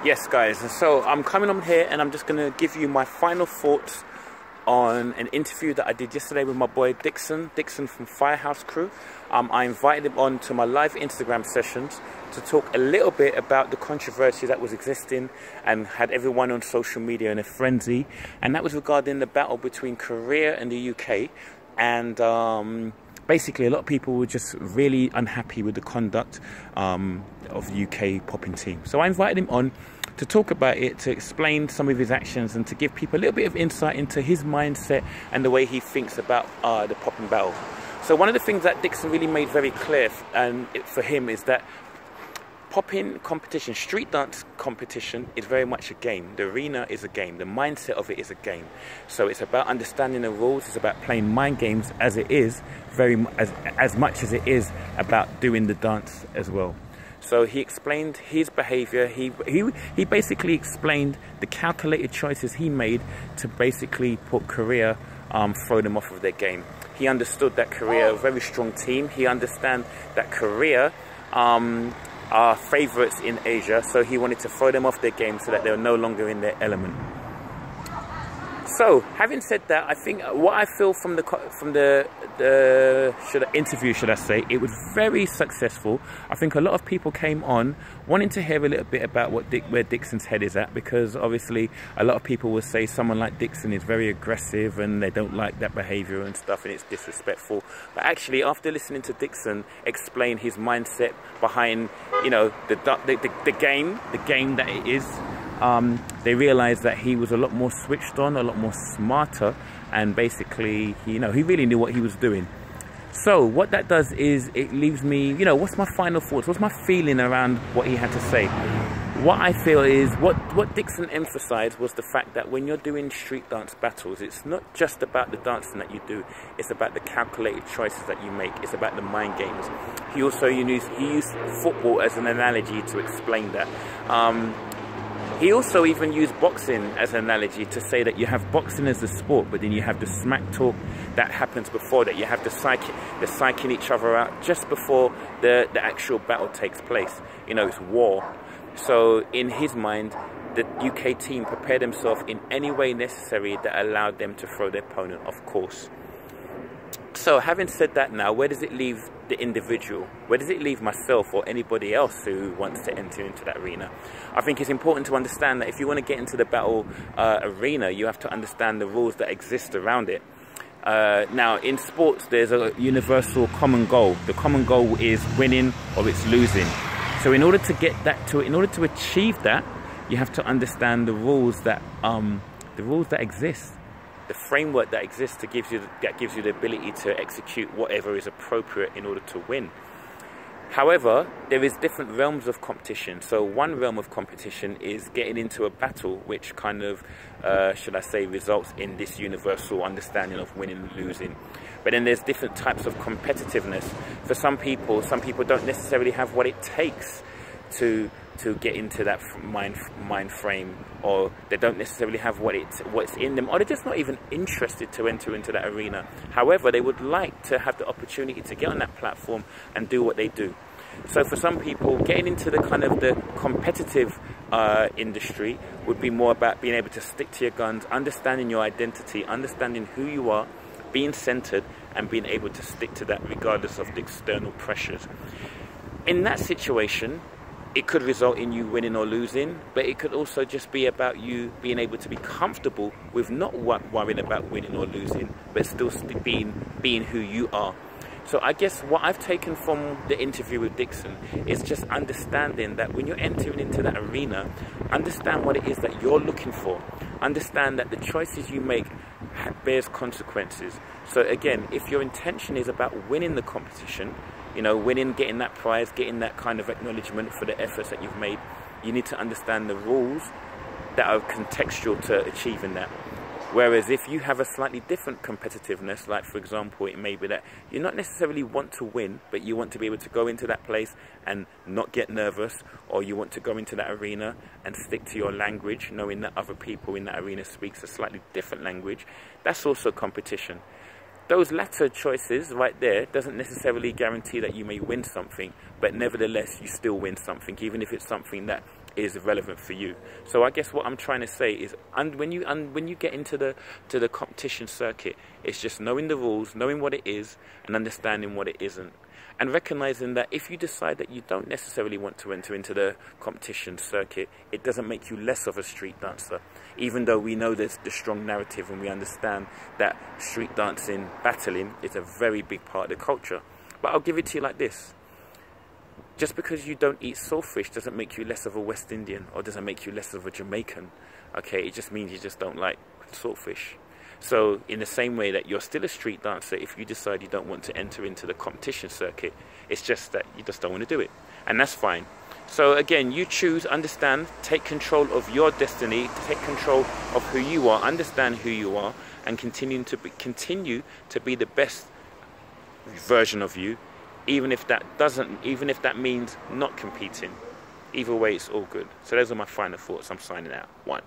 Yes, guys, so I'm coming on here and I'm just going to give you my final thoughts on an interview that I did yesterday with my boy Dickson from Firehouse Crew. I invited him on to my live Instagram sessions to talk a little bit about the controversy that was existing and had everyone on social media in a frenzy, and that was regarding the battle between Korea and the UK. And basically a lot of people were just really unhappy with the conduct of the UK popping team. So I invited him on to talk about it, to explain some of his actions and to give people a little bit of insight into his mindset and the way he thinks about the popping battle. So one of the things that Dickson really made very clear for him is that popping competition, street dance competition, is very much a game. The arena is a game. The mindset of it is a game. So it's about understanding the rules. It's about playing mind games as it is, as much as it is about doing the dance as well. So he explained his behavior. He basically explained the calculated choices he made to basically put Korea, throw them off of their game. He understood that Korea are a very strong team. He understands that Korea are favourites in Asia, so he wanted to throw them off their game so that they're no longer in their element. So, having said that, I think what I feel from the interview, should I say, it was very successful. I think a lot of people came on wanting to hear a little bit about where Dickson's head is at, because obviously a lot of people will say someone like Dickson is very aggressive and they don't like that behaviour and stuff and it's disrespectful. But actually, after listening to Dickson explain his mindset behind, you know, the game that it is, they realized that he was a lot more switched on, a lot more smarter, and basically, he really knew what he was doing. So what that does is it leaves me, what's my final thoughts? What's my feeling around what he had to say? What I feel is, what Dickson emphasized was the fact that when you're doing street dance battles, it's not just about the dancing that you do, it's about the calculated choices that you make, it's about the mind games. He also used football as an analogy to explain that. He also even used boxing as an analogy to say that you have boxing as a sport, but then you have the smack talk that happens before that. You have the psyching each other out just before the actual battle takes place. It's war. So in his mind, the UK team prepared themselves in any way necessary that allowed them to throw their opponent off course. So having said that, now where does it leave the individual? Where does it leave myself or anybody else who wants to enter into that arena? I think it's important to understand that if you want to get into the battle arena, you have to understand the rules that exist around it. Now in sports, there's a universal common goal. The common goal is winning or it's losing. So in order to achieve that, you have to understand the rules that exist. The framework that exists that gives you the ability to execute whatever is appropriate in order to win. However, there is different realms of competition. So one realm of competition is getting into a battle which kind of, should I say, results in this universal understanding of winning and losing. But then there's different types of competitiveness. For some people don't necessarily have what it takes to get into that mind frame, or they don't necessarily have what's in them, or they're just not even interested to enter into that arena. However, they would like to have the opportunity to get on that platform and do what they do. So for some people, getting into the kind of the competitive industry would be more about being able to stick to your guns, understanding your identity, understanding who you are, being centered, and being able to stick to that regardless of the external pressures. In that situation, it could result in you winning or losing, but it could also just be about you being able to be comfortable with not worrying about winning or losing, but still being who you are. So I guess what I've taken from the interview with Dickson is just understanding that when you're entering into that arena, understand what it is that you're looking for. Understand that the choices you make bears consequences. So again, if your intention is about winning the competition, winning, getting that prize, getting that kind of acknowledgement for the efforts that you've made, you need to understand the rules that are contextual to achieving that. Whereas if you have a slightly different competitiveness, like for example, it may be that you not necessarily want to win, but you want to be able to go into that place and not get nervous, or you want to go into that arena and stick to your language, knowing that other people in that arena speaks a slightly different language, that's also competition. Those latter choices right there doesn't necessarily guarantee that you may win something, but nevertheless you still win something, even if it's something that is relevant for you. So I guess what I'm trying to say is, when you get into the competition circuit, it's just knowing the rules, knowing what it is, and understanding what it isn't, and recognizing that if you decide that you don't necessarily want to enter into the competition circuit, it doesn't make you less of a street dancer. Even though we know there's the strong narrative and we understand that street dancing, battling, is a very big part of the culture. But I'll give it to you like this. Just because you don't eat saltfish doesn't make you less of a West Indian, or doesn't make you less of a Jamaican. Okay, it just means you just don't like saltfish. So in the same way that you're still a street dancer, if you decide you don't want to enter into the competition circuit, it's just that you just don't want to do it. And that's fine. So again, you choose, understand, take control of your destiny, take control of who you are, understand who you are, and continue to be the best version of you. Even if that means not competing. Either way, it's all good. So those are my final thoughts. I'm signing out. 1.